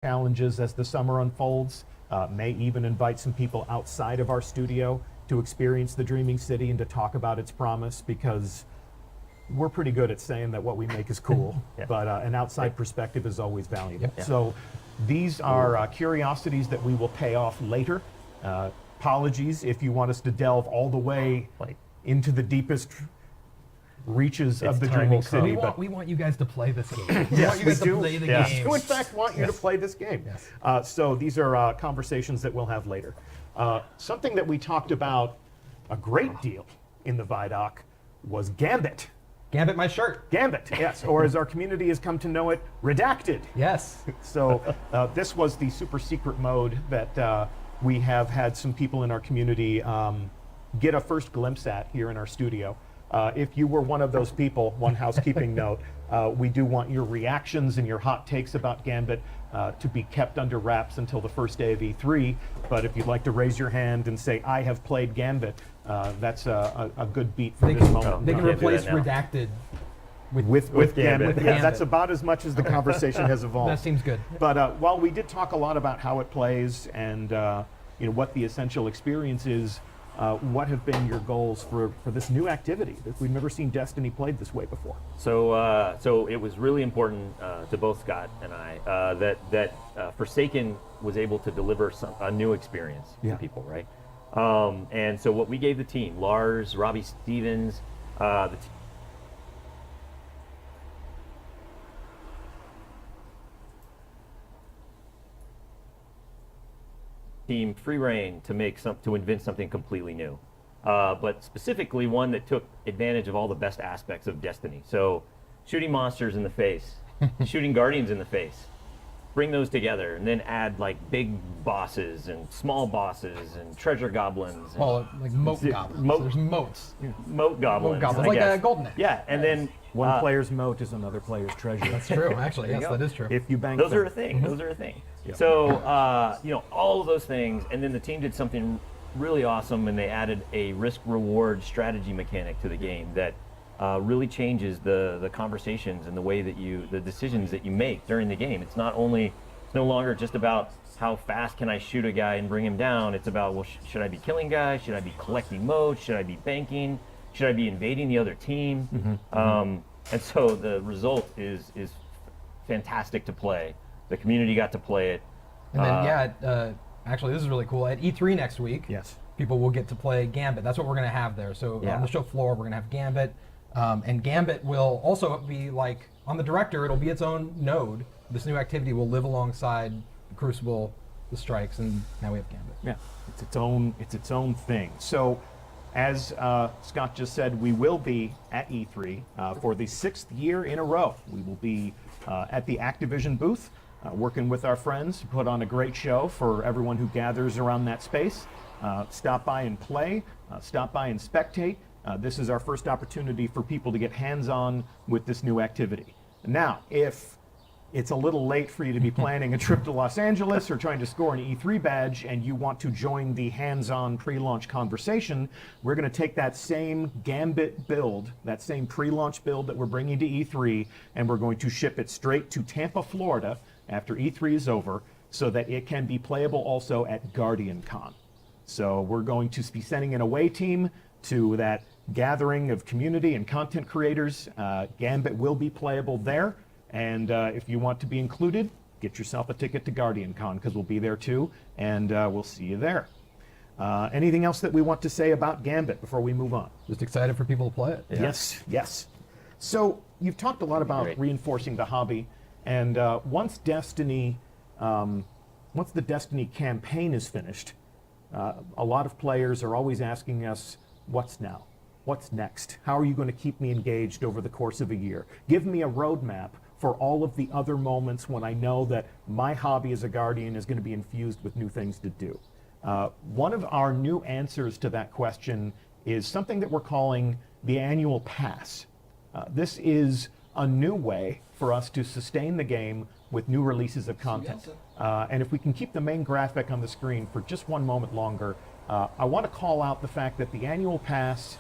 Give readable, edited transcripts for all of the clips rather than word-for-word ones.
challenges as the summer unfolds. May even invite some people outside of our studio to experience the Dreaming City and to talk about its promise, because we're pretty good at saying that what we make is cool, but an outside perspective is always valuable. So these are curiosities that we will pay off later. Apologies if you want us to delve all the way into the deepest reaches of the Dreaming City. We want you guys to play this game. Yes, we do. Play the game. We do in fact want you to play this game. So these are conversations that we'll have later. Something that we talked about a great deal in the Vidoc was Gambit. Gambit my shirt. Gambit, yes, or as our community has come to know it, Redacted. Yes. So this was the super secret mode that we have had some people in our community get a first glimpse at here in our studio. If you were one of those people, one housekeeping note, we do want your reactions and your hot takes about Gambit to be kept under wraps until the first day of E3. But if you'd like to raise your hand and say, I have played Gambit, that's a good beat for this moment. They can replace Redacted with Gambit. Yeah, that's about as much as the conversation has evolved. That seems good. But while we did talk a lot about how it plays and what the essential experience is, what have been your goals for this new activity? We've never seen Destiny played this way before. So it was really important to both Scott and I that Forsaken was able to deliver a new experience to people, right? And so what we gave the team, Lars, Robbie Stevens, the team free reign to invent something completely new, but specifically one that took advantage of all the best aspects of Destiny. So shooting monsters in the face, shooting guardians in the face, bring those together, and then add like big bosses and small bosses and treasure goblins. Well, like moat goblins. There's moats. Moat goblins. Moat goblins, like a golden egg. Yeah, and then one player's moat is another player's treasure. That's true, actually. Yes, that is true. If you bank those are a thing. Those are a thing. So all of those things, and then the team did something really awesome, and they added a risk-reward strategy mechanic to the game that really changes the conversations and the way that the decisions that you make during the game. It's no longer just about how fast can I shoot a guy and bring him down. It's about, well, should I be killing guys? Should I be collecting motes? Should I be banking? Should I be invading the other team? And so the result is fantastic to play. The community got to play it. And then actually this is really cool. At E3 next week, people will get to play Gambit. That's what we're going to have there. So on the show floor, we're going to have Gambit. And Gambit will also be like, on the Director, it'll be its own node. This new activity will live alongside Crucible, the Strikes, and now we have Gambit. Yeah, it's its own thing. So, as Scott just said, we will be at E3 for the 6th year in a row. We will be at the Activision booth, working with our friends to put on a great show for everyone who gathers around that space. Stop by and play, stop by and spectate. This is our first opportunity for people to get hands-on with this new activity. Now, if it's a little late for you to be planning a trip to Los Angeles or trying to score an E3 badge and you want to join the hands-on pre-launch conversation, we're going to take that same Gambit build, that same pre-launch build that we're bringing to E3, and we're going to ship it straight to Tampa, Florida after E3 is over, so that it can be playable also at GuardianCon. So we're going to be sending an away team to that gathering of community and content creators. Gambit will be playable there. And if you want to be included, get yourself a ticket to GuardianCon, because we'll be there too, and we'll see you there. Anything else that we want to say about Gambit before we move on? Just excited for people to play it. Yes. So you've talked a lot about reinforcing the hobby, and once the Destiny campaign is finished, a lot of players are always asking us, what's now? What's next? How are you going to keep me engaged over the course of a year? Give me a roadmap for all of the other moments when I know that my hobby as a Guardian is going to be infused with new things to do. One of our new answers to that question is something that we're calling the annual pass. This is a new way for us to sustain the game with new releases of content. And if we can keep the main graphic on the screen for just one moment longer, I want to call out the fact that the annual pass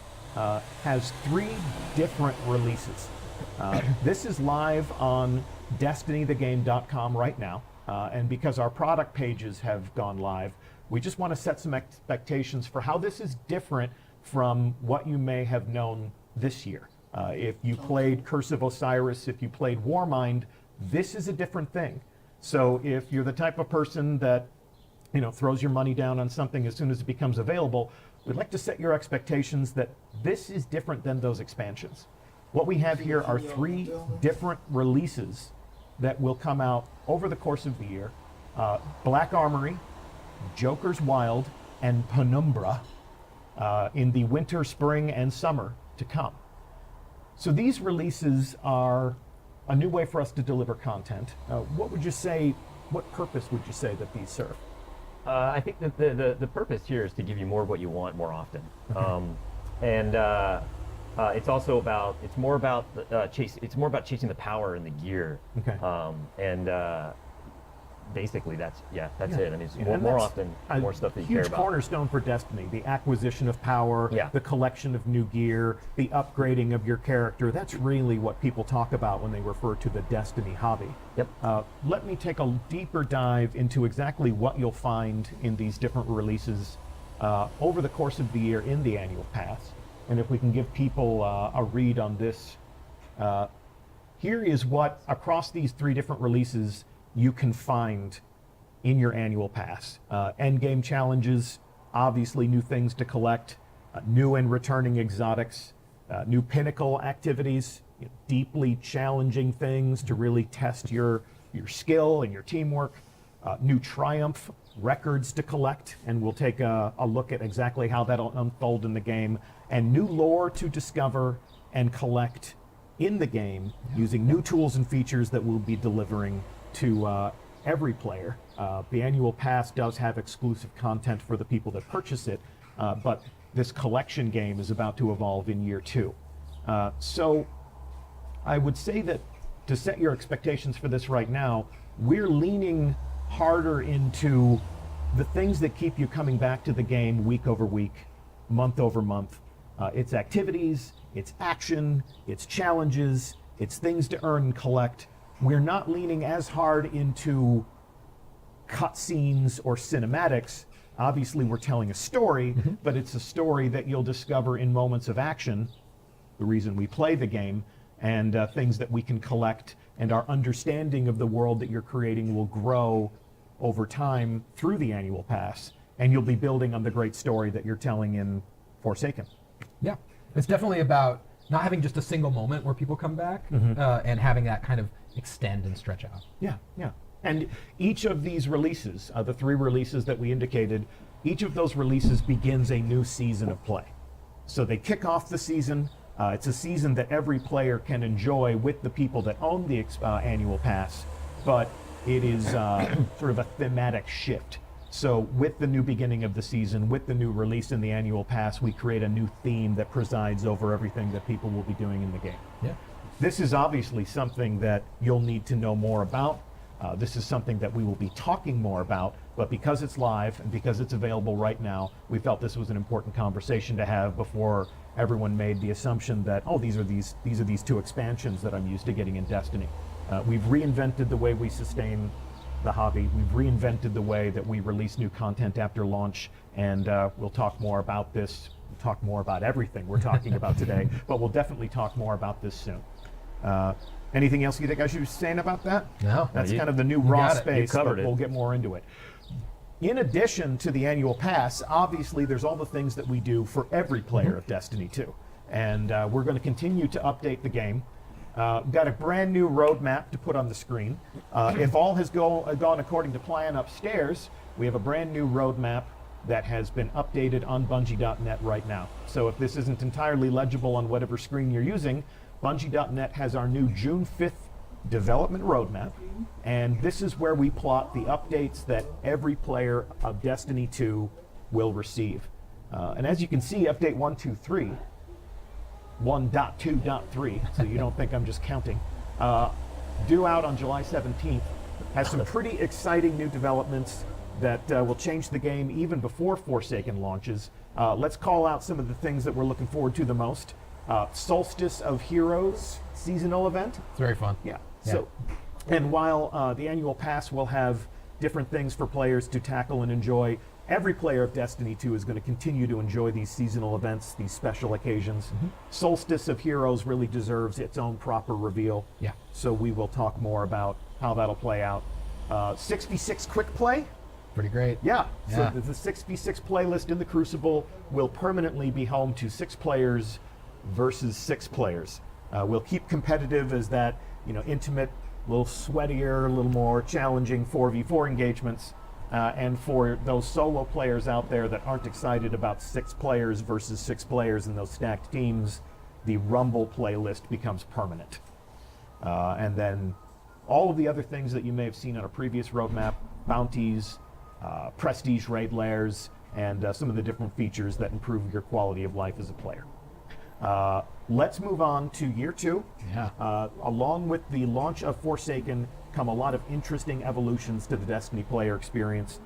has 3 different releases. This is live on DestinyTheGame.com right now. and because our product pages have gone live, we just want to set some expectations for how this is different from what you may have known this year. If you played Curse of Osiris, if you played Warmind, this is a different thing. So if you're the type of person that throws your money down on something as soon as it becomes available, we'd like to set your expectations that this is different than those expansions. What we have here are 3 different releases that will come out over the course of the year. Black Armory, Joker's Wild, and Penumbra in the winter, spring, and summer to come. So these releases are a new way for us to deliver content. What purpose would you say that these serve? I think that the purpose here is to give you more of what you want more often. It's also about, it's more about chasing the power and the gear. Okay. Basically that's it. I mean, it's more often, more stuff that you care about. Huge cornerstone for Destiny, the acquisition of power, the collection of new gear, the upgrading of your character. That's really what people talk about when they refer to the Destiny hobby. Yep. Let me take a deeper dive into exactly what you'll find in these different releases over the course of the year in the annual pass. And if we can give people a read on this, here is what across these 3 different releases you can find in your annual pass. Endgame challenges, obviously new things to collect, new and returning exotics, new pinnacle activities, deeply challenging things to really test your skill and your teamwork, new triumph records to collect, and we'll take a look at exactly how that'll unfold in the game, and new lore to discover and collect in the game using new tools and features that we'll be delivering to every player. The annual pass does have exclusive content for the people that purchase it, but this collection game is about to evolve in year 2. So I would say that to set your expectations for this right now, we're leaning harder into the things that keep you coming back to the game week over week, month over month. It's activities, it's action, it's challenges, it's things to earn and collect. We're not leaning as hard into cutscenes or cinematics. Obviously, we're telling a story, but it's a story that you'll discover in moments of action, the reason we play the game, and things that we can collect, and our understanding of the world that you're creating will grow over time through the annual pass, and you'll be building on the great story that you're telling in Forsaken. Yeah, it's definitely about not having just a single moment where people come back, and having that kind of extend and stretch out. Yeah. And each of these releases, the 3 releases that we indicated, each of those releases begins a new season of play. So they kick off the season. It's a season that every player can enjoy with the people that own the annual pass, but it is sort of a thematic shift. So with the new beginning of the season, with the new release in the annual pass, we create a new theme that presides over everything that people will be doing in the game. Yeah. This is obviously something that you'll need to know more about. This is something that we will be talking more about, but because it's live and because it's available right now, we felt this was an important conversation to have before everyone made the assumption that, oh, these are these 2 expansions that I'm used to getting in Destiny. We've reinvented the way we sustain the hobby. We've reinvented the way that we release new content after launch, and we'll talk more about this. We'll talk more about everything we're talking about today, but we'll definitely talk more about this soon. Anything else you think I should be saying about that? No. That's kind of the new raw space, but we'll get more into it. In addition to the annual pass, obviously there's all the things that we do for every player of Destiny 2. And we're going to continue to update the game. Got a brand new roadmap to put on the screen. If all has gone according to plan upstairs, we have a brand new roadmap that has been updated on Bungie.net right now. So if this isn't entirely legible on whatever screen you're using, Bungie.net has our new June 5th development roadmap, and this is where we plot the updates that every player of Destiny 2 will receive. And as you can see, update 1.2.3, 1.2.3, so you don't think I'm just counting, due out on July 17th, has some pretty exciting new developments that will change the game even before Forsaken launches. Let's call out some of the things that we're looking forward to the most. Solstice of Heroes seasonal event. It's very fun. Yeah. So And while the annual pass will have different things for players to tackle and enjoy, every player of Destiny 2 is going to continue to enjoy these seasonal events, these special occasions. Solstice of Heroes really deserves its own proper reveal. Yeah. So we will talk more about how that'll play out. 6v6 quick play. Pretty great. Yeah. Yeah. So the 6v6 playlist in the Crucible will permanently be home to 6 players versus 6 players. We'll keep competitive as that, intimate, a little sweatier, a little more challenging 4v4 engagements. And for those solo players out there that aren't excited about 6 players versus 6 players in those stacked teams, the Rumble playlist becomes permanent. And then all of the other things that you may have seen on a previous roadmap, bounties, prestige raid lairs, and some of the different features that improve your quality of life as a player. Let's move on to year 2. Yeah. Along with the launch of Forsaken come a lot of interesting evolutions to the Destiny player experience.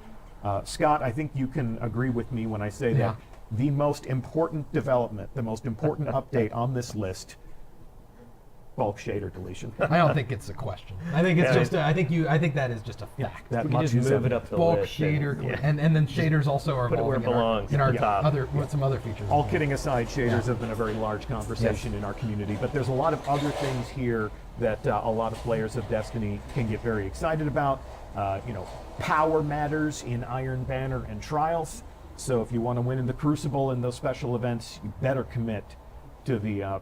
Scott, I think you can agree with me when I say that the most important development, the most important update on this list, bulk shader deletion. I don't think it's a question. I think it's just. I think that is just a fact. That We can much just is move it evident. up the Bulk list. shader, and then shaders also are Put it where it evolving belongs, in our at the top. other some other features. All as kidding aside, shaders Yeah. have been a very large conversation in our community, but there's a lot of other things here that a lot of players of Destiny can get very excited about. Power matters in Iron Banner and Trials, so if you want to win in the Crucible and those special events, you better commit to the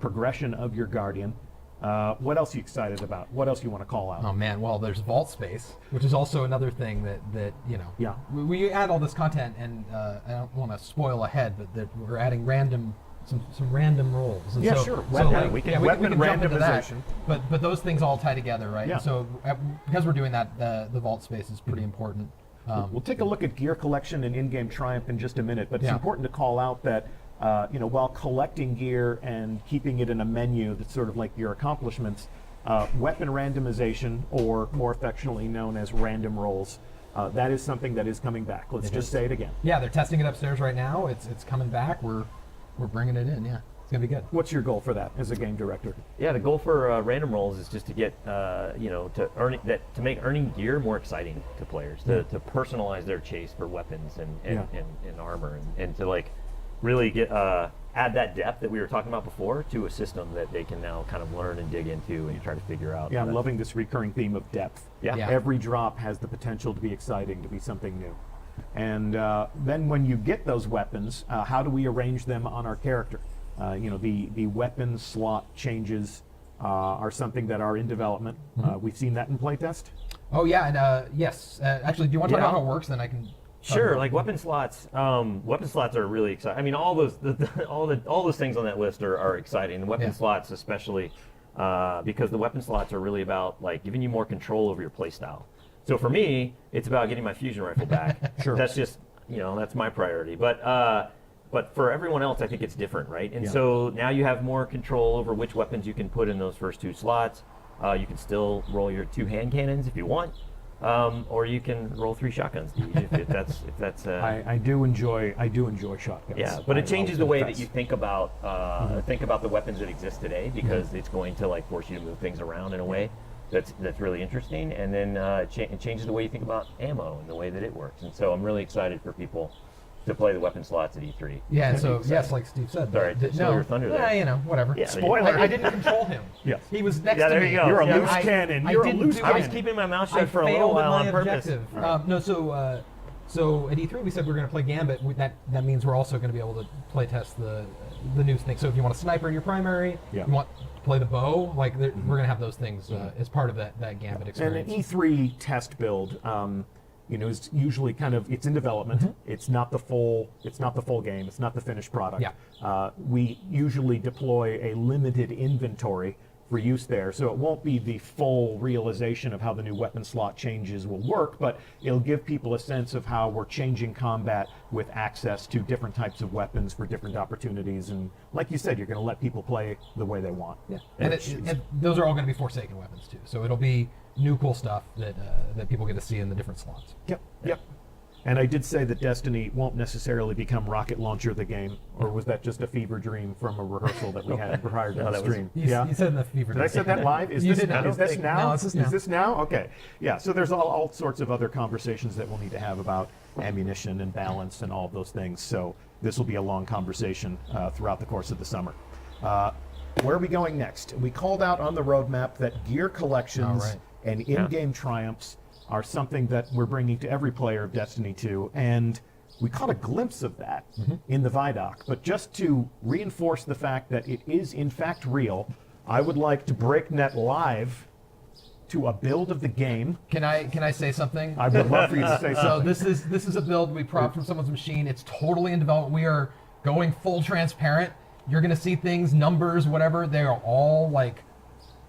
progression of your Guardian. What else are you excited about? What else you want to call out? Oh man, well there's vault space, which is also another thing that Yeah. we add all this content, and I don't want to spoil ahead, but that we're adding some random roles. And Yeah, so, sure. So Weapon- we weapon can jump into that, randomization. but those things all tie together, right? Yeah. And so because we're doing that, the vault space is pretty important. We'll take a look at gear collection and in-game triumph in just a minute, but it's Yeah. important to call out that while collecting gear and keeping it in a menu that's sort of like your accomplishments, weapon randomization, or more affectionately known as random rolls, that is something that is coming back. Let's just say it again. Yeah, they're testing it upstairs right now. It's coming back. We're bringing it in. Yeah, it's gonna be good. What's your goal for that as a game director? Yeah, the goal for random rolls is just to get to make earning gear more exciting to players, to personalize their chase for weapons and armor, and to like really get add that depth that we were talking about before to a system that they can now kind of learn and dig into and try to figure out. Yeah, I'm loving this recurring theme of depth. Yeah. Yeah. Every drop has the potential to be exciting, to be something new. And then when you get those weapons, how do we arrange them on our character? The weapon slot changes are something that are in development. We've seen that in playtest. Oh yeah, and yes. Actually, do you want to talk Yeah. about how it works? Then I can. talk Sure, about- like weapon slots. Weapon slots are really exciting. I mean, all those things on that list are exciting. The weapon Yeah. slots, especially, because the weapon slots are really about like giving you more control over your playstyle. So for me, it's about getting my fusion rifle back. Sure. That's just that's my priority. But for everyone else, I think it's different, right? And Yeah. so now you have more control over which weapons you can put in those first 2 slots. You can still roll your 2 hand cannons if you want. Or you can roll 3 shotguns if that's. I do enjoy shotguns. Yeah, but it changes the way that confess. you think about the weapons that exist today, because it's going to like force you to move things around in a way that's really interesting, and then it changes the way you think about ammo and the way that it works. And so I'm really excited for people to play the weapon slots at E3. Yeah, so Excited. yes, like Steve said. Sorry, but- stole your thunder there. Whatever. Yeah, Spoiler. I didn't control him. Yes. He was next Yeah, to there me. you go. You're a Yeah, loose cannon. I You're a didn't loose do- I was cannon. keeping my mouth I shut for a failed little while at on my purpose. objective. So at E3 we said we're going to play Gambit. That means we're also going to be able to play test the new thing. So if you want a sniper in your primary, Yeah. you want to play the bow, like we're going to have those things as part of that Gambit And an experience. E3 test build, is usually it's in development. It's not the full game. It's not the finished product. Yeah. We usually deploy a limited inventory for use there, so it won't be the full realization of how the new weapon slot changes will work, but it'll give people a sense of how we're changing combat with access to different types of weapons for different opportunities. And like you said, you're going to let people play the way they want. Yeah. And those are all going to be Forsaken weapons too. So it'll be new cool stuff that people get to see in the different slots. Yep. And I did say that Destiny won't necessarily become rocket launcher the game, or was that just a fever dream from a rehearsal that we had prior to the stream? You said in the fever dream. Did I say that live? Is You this, did not. is this now? No, it's this now. Is this now? Okay. Yeah, so there's all sorts of other conversations that we'll need to have about ammunition and balance and all of those things. So this will be a long conversation throughout the course of the summer. Where are we going next? We called out on the roadmap that gear collections and in-game triumphs are something that we're bringing to every player of Destiny 2, and we caught a glimpse of that in the Vidoc. But just to reinforce the fact that it is in fact real, I would like to break net live to a build of the game. Can I say something? I would love for you to say something. So this is a build we propped from someone's machine. It's totally in development. We are going full transparent. You're gonna see things, numbers, whatever. They are all like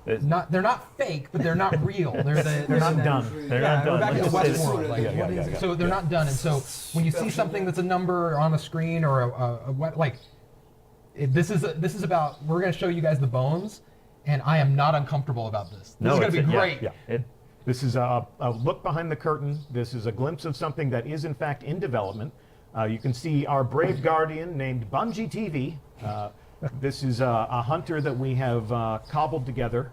they're not fake, but they're not real. They're not done. They're not done. We're back in the Let's just say West world. Like, Yeah, what is it? yeah. So they're not done. And so when you see something that's a number on a screen or this is about, we're going to show you guys the bones, and I am not uncomfortable about this. This is going to be great. This is a look behind the curtain. This is a glimpse of something that is in fact in development. You can see our brave guardian named Bungie TV. This is a hunter that we have cobbled together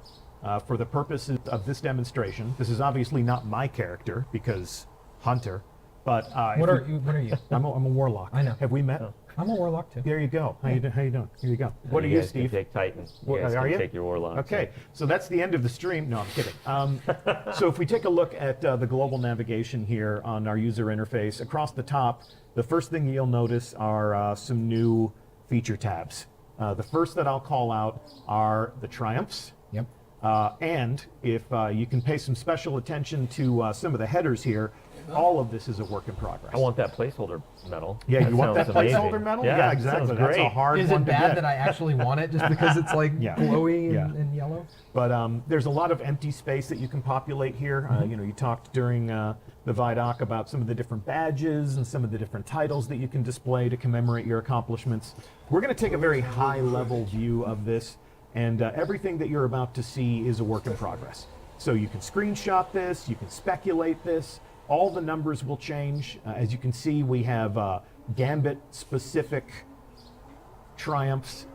for the purposes of this demonstration. This is obviously not my character because hunter, but What are you? I'm a warlock. I know. Have we met? I'm a warlock too. There you go. How you doing? Here you go. What are you, Steve? Take Titan. What, You guys are can you? take your warlock. Okay, so that's the end of the stream. No, I'm kidding. So if we take a look at the global navigation here on our user interface, across the top, the first thing you'll notice are some new feature tabs. The first that I'll call out are the triumphs. Yep. And if you can pay some special attention to some of the headers here, all of this is a work in progress. I want that placeholder medal. Yeah, you want that sounds amazing. placeholder medal? Yeah, exactly. sounds That's a great. hard Is one it to bad get. that I actually want it just because it's like Yeah. glowy Yeah. and yellow? But there's a lot of empty space that you can populate here. You talked during the Vidoc about some of the different badges and some of the different titles that you can display to commemorate your accomplishments. We're going to take a very high-level view of this, and everything that you're about to see is a work in progress. So you can screenshot this, you can speculate this. All the numbers will change. As you can see, we have Gambit-specific triumphs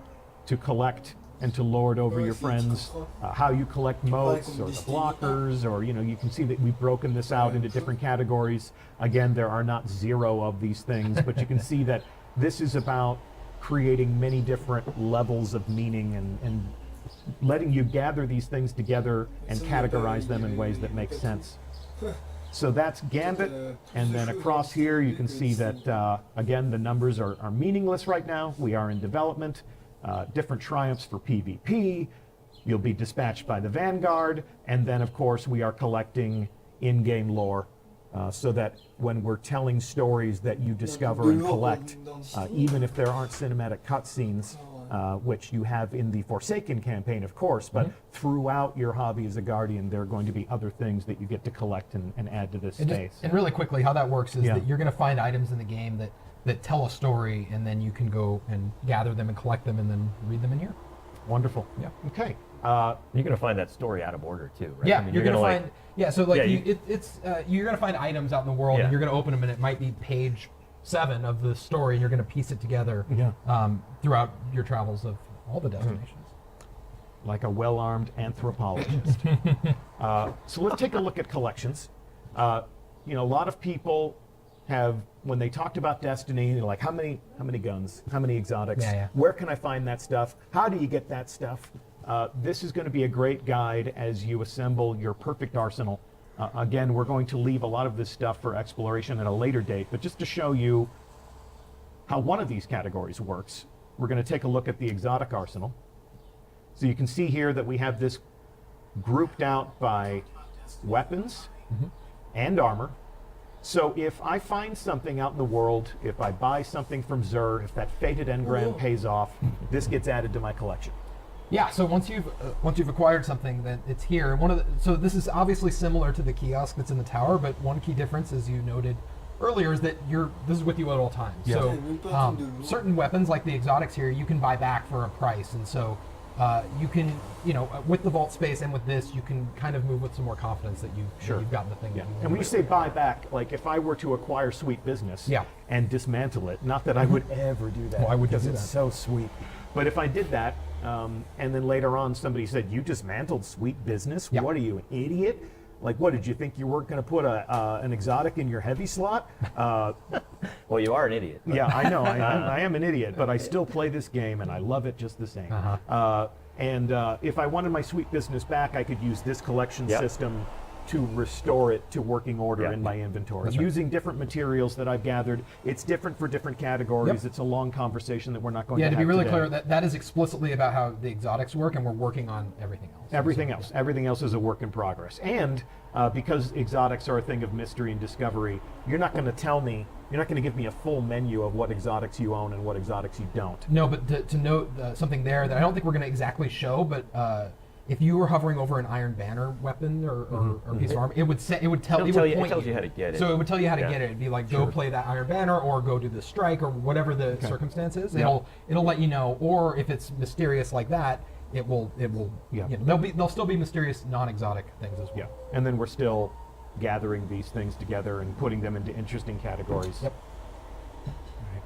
to collect and to lord over your friends, how you collect motes or the blockers, or you can see that we've broken this out into different categories. Again, there are not 0 of these things, but you can see that this is about creating many different levels of meaning and letting you gather these things together and categorize them in ways that make sense. So that's Gambit, and then across here you can see that, again, the numbers are meaningless right now. We are in development. Different triumphs for PvP. You'll be dispatched by the Vanguard, and then of course we are collecting in-game lore so that when we're telling stories that you discover and collect, even if there aren't cinematic cutscenes, which you have in the Forsaken campaign, of course, but throughout your hobby as a Guardian, there are going to be other things that you get to collect and add to this space. And really quickly, how that works is that you're going to find items in the game that tell a story, and then you can go and gather them and collect them and then read them in here. Wonderful. Yeah. Okay. You're going to find that story out of order too, right? Yeah, I mean, you're going to find. So like Yeah, you're going to find items out in the world, Yeah. and you're going to open them, and it might be page 7 of the story, and you're going to piece it together throughout your travels of all the destinations. Like a well-armed anthropologist. So let's take a look at collections. A lot of people have, when they talked about Destiny, they're like, how many guns, how many exotics, where can I find that stuff, how do you get that stuff? This is going to be a great guide as you assemble your perfect arsenal. Again, we're going to leave a lot of this stuff for exploration at a later date, but just to show you how one of these categories works, we're going to take a look at the exotic arsenal. So you can see here that we have this grouped out by weapons and armor. So if I find something out in the world, if I buy something from Xur, if that fated engram pays off, this gets added to my collection. Yeah, so once you've acquired something, then it's here. So this is obviously similar to the kiosk that's in the tower, but one key difference, as you noted earlier, is that this is with you at all times. So certain weapons, like the exotics here, you can buy back for a price, and so you can, with the vault space and with this, you can kind of move with some more confidence that you've gotten the thing. Yeah. That you And when you say buy back, like if I were to acquire Sweet Business and dismantle it, not that I would ever do that. Why would you because do it's that? so sweet. But if I did that, and then later on somebody said, you dismantled Sweet Business? Yeah. What are you, an idiot? Like, what, did you think you weren't going to put an exotic in your heavy slot? Well, you are an idiot. Yeah, I know. I am an idiot, but I still play this game, and I love it just the same. And if I wanted my Sweet Business back, I could use this collection system to restore it to working order in my inventory. Using different materials that I've gathered. It's different for different categories. It's a long conversation that we're not going to have to be really today. clear, that is explicitly about how the exotics work, and we're working on everything else. Everything else is a work in progress. And because exotics are a thing of mystery and discovery, you're not going to tell me, you're not going to give me a full menu of what exotics you own and what exotics you don't. No, but to note something there that I don't think we're going to exactly show, but if you were hovering over an Iron Banner weapon or piece of armor, it would tell It tells you how to get it. So it would tell you how to get it. It'd be like, go play that Iron Banner, or go do the strike, or whatever the circumstance is. It'll let you know. Or if it's mysterious like that, it will. There'll still be mysterious non-exotic things as well. Yeah, and then we're still gathering these things together and putting them into interesting categories. Yep. Right.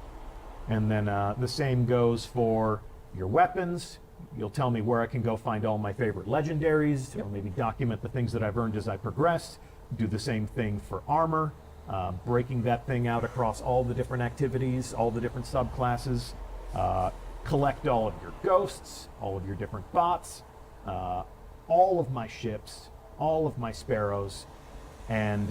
And then the same goes for your weapons. You'll tell me where I can go find all my favorite legendaries, or maybe document the things that I've earned as I progress. Do the same thing for armor, breaking that thing out across all the different activities, all the different subclasses. Collect all of your ghosts, all of your different bots, all of my ships, all of my sparrows, and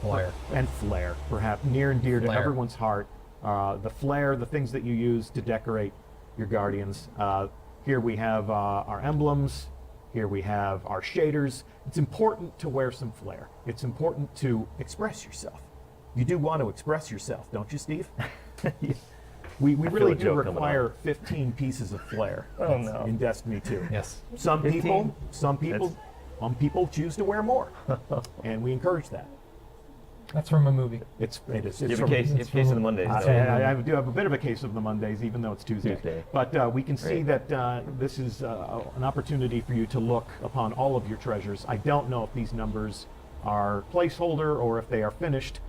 flare, perhaps near and dear to everyone's heart. The flare, the things that you use to decorate your guardians. Here we have our emblems. Here we have our shaders. It's important to wear some flair. It's important to express yourself. You do want to express yourself, don't you, Steve? We really do require 15 pieces of flair in Destiny 2. Yes. Some people choose to wear more, and we encourage that. That's from a movie. It is. You have a case of the Mondays. I do have a bit of a case of the Mondays, even though it's Tuesday. But we can see that this is an opportunity for you to look upon all of your treasures. I don't know if these numbers are placeholder or if they are finished.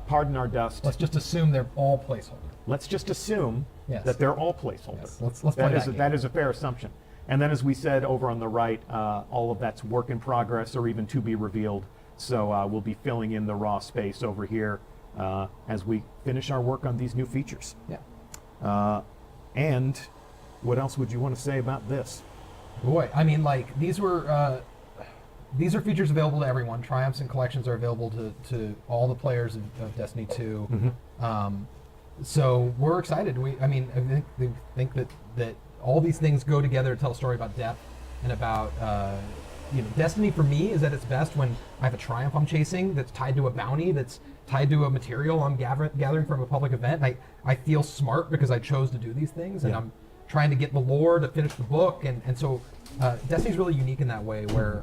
Pardon our dust. Let's just assume they're all placeholder. Let's just assume that they're all placeholder. Yes. Let's play that is a fair assumption. And then, as we said over on the right, all of that's work in progress or even to be revealed. So we'll be filling in the raw space over here as we finish our work on these new features. Yeah. And what else would you want to say about this? Boy, I mean, like, these are features available to everyone. Triumphs and collections are available to all the players of Destiny 2. So we're excited. I think that all these things go together to tell a story about depth and about Destiny for me is at its best when I have a triumph I'm chasing that's tied to a bounty, that's tied to a material I'm gathering from a public event. And I feel smart because I chose to do these things, and I'm trying to get the lore to finish the book. And so Destiny's really unique in that way, where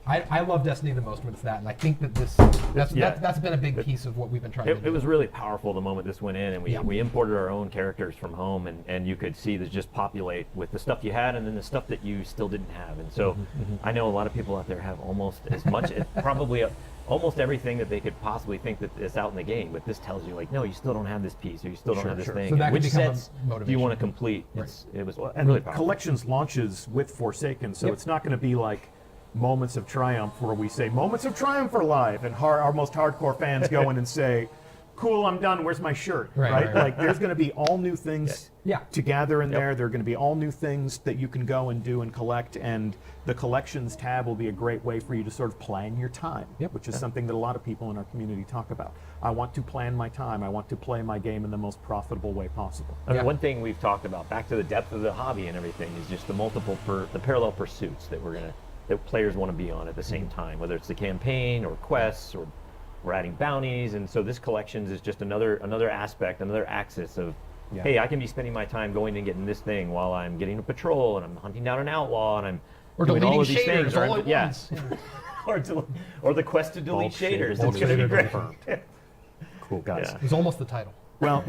I love Destiny the most when it's that, and I think that that's been a big piece of what we've been trying to do. It was really powerful the moment this went in, and we imported our own characters from home, and you could see this just populate with the stuff you had and then the stuff that you still didn't have. And so I know a lot of people out there have almost as much, probably almost everything that they could possibly think that is out in the game, but this tells you, like, no, you still don't have this piece, or you still don't have this thing. So that Which become sets do you want to complete? Right. It was And really powerful. Collections launches with Forsaken, so it's not going to be like Moments of Triumph where we say Moments of Triumph are live, and our most hardcore fans go in and say, cool, I'm done, where's my shirt? Right? Like, there's going to be all new things to gather in there. There are going to be all new things that you can go and do and collect, and the collections tab will be a great way for you to sort of plan your time, which is something that a lot of people in our community talk about. I want to plan my time. I want to play my game in the most profitable way possible. I mean, one thing we've talked about, back to the depth of the hobby and everything, is just the parallel pursuits that that players want to be on at the same time, whether it's the campaign or quests, or we're adding bounties. And so this collections is just another aspect, another axis of, hey, I can be spending my time going and getting this thing while I'm getting a patrol, and I'm hunting down an outlaw, and I'm doing all of these things. Or the quest to delete shaders. It's going to be great. Cool, guys. It was almost the title. Well,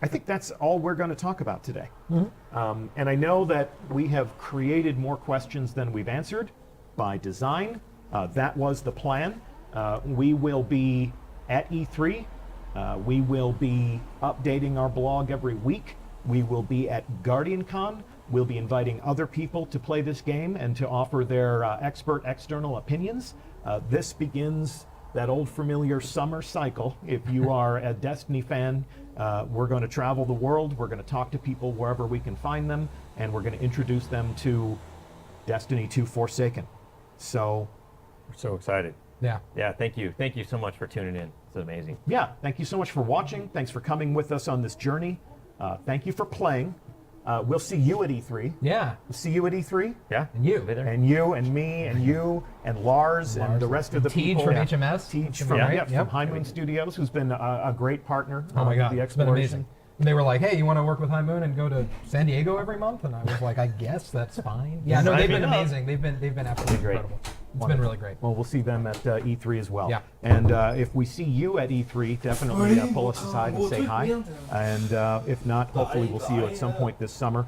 I think that's all we're going to talk about today. And I know that we have created more questions than we've answered by design. That was the plan. We will be at E3. We will be updating our blog every week. We will be at GuardianCon. We'll be inviting other people to play this game and to offer their expert external opinions. This begins that old familiar summer cycle. If you are a Destiny fan, we're going to travel the world. We're going to talk to people wherever we can find them, and we're going to introduce them to Destiny 2 Forsaken. So, we're so excited. Yeah. Yeah, thank you. Thank you so much for tuning in. It's amazing. Yeah, thank you so much for watching. Thanks for coming with us on this journey. Thank you for playing. We'll see you at E3. Yeah. We'll see you at E3. Yeah. And you. Be there. And you and me and you and Lars and the rest of the Tej people. from HMS. Tej It's from, been great. yeah, from High Moon Studios, who's been a great partner Oh my God, the it's been exploration. amazing. And they were like, hey, you want to work with High Moon and go to San Diego every month? And I was like, I guess that's fine. Yeah, no, Sign they've me been up. amazing. They've been absolutely Great. incredible. It's been really great. Well, we'll see them at E3 as well. Yeah. And if we see you at E3, definitely pull us aside and say hi. And if not, hopefully we'll see you at some point this summer.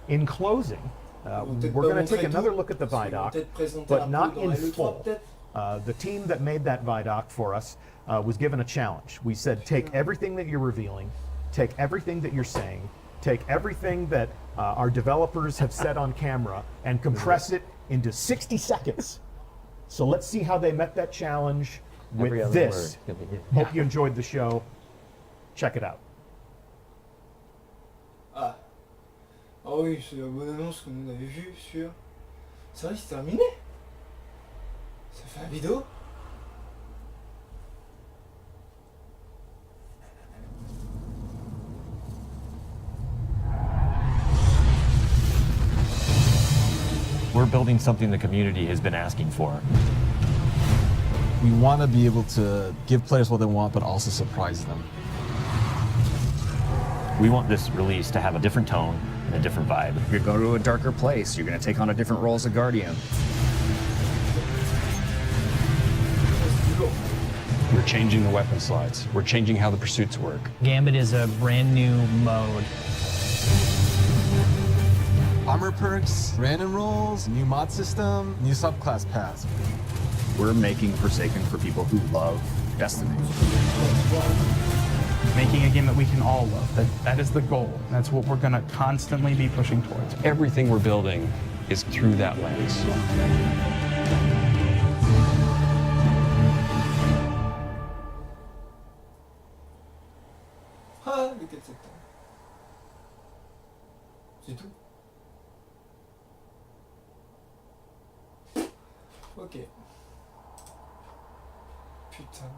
In closing, we're going to take another look at the Vidoc, but not in full. The team that made that Vidoc for us was given a challenge. We said, take everything that you're revealing, take everything that you're saying, take everything that our developers have said on camera, and compress it into 60 seconds. So let's see how they met that challenge with this. Hope you enjoyed the show. Check it out. Ah oui, c'est la bonne annonce que nous avait vue sur... C'est vrai, c'est terminé? Ça fait la vidéo? We're building something the community has been asking for. We want to be able to give players what they want, but also surprise them. We want this release to have a different tone and a different vibe. You're going to go to a darker place. You're going to take on a different role as a Guardian. We're changing the weapon slides. We're changing how the pursuits work. Gambit is a brand new mode. Armor perks, random rolls, new mod system, new subclass paths. We're making Forsaken for people who love Destiny. Making a game that we can all love. That is the goal. That's what we're going to constantly be pushing towards. Everything we're building is through that lens. Ah, le 4 septembre. C'est tout. Ok. Putain.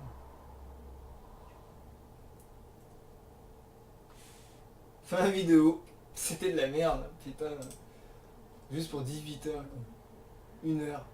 Fin vidéo. C'était de la merde, putain. Juste pour 18 heures, quoi. 1 heure.